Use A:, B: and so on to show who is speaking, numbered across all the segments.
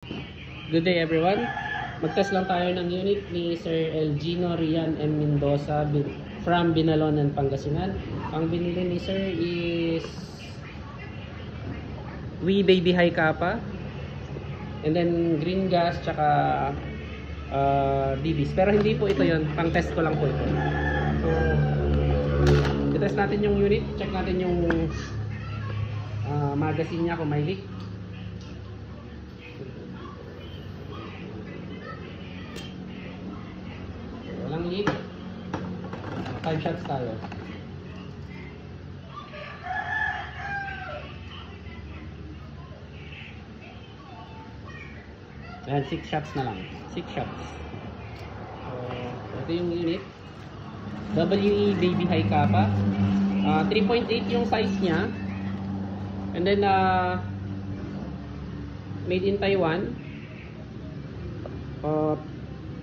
A: Good day everyone. Mag-test lang tayo ng unit ni Sir Elgino Rian M. Mendoza from Binalonan, Pangasinan. Ang binili ni Sir is We Baby High Kappa, and then green gas tsaka DBs. Pero hindi po ito yon, pang test ko lang po ito. So i-test natin yung unit, check natin yung magazine niya kung may leak. Walang leak. 5 shots tayo. Ayan, 6 shots na lang. 6 shots. So, ito yung unit. WE Baby High Kappa. 3.8 yung size niya. And then, made in Taiwan.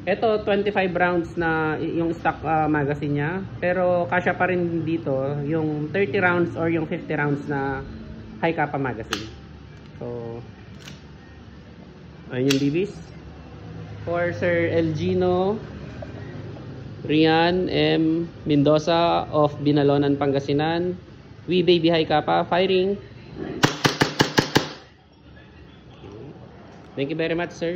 A: Ito 25 rounds na yung stock magazine niya, pero kasya pa rin dito yung 30 rounds or yung 50 rounds na High Kappa magazine. So ayun yung DBs for Sir Elgino Rian M. Mendoza of Binalonan, Pangasinan. We Baby High Kappa, firing. Thank you very much, sir.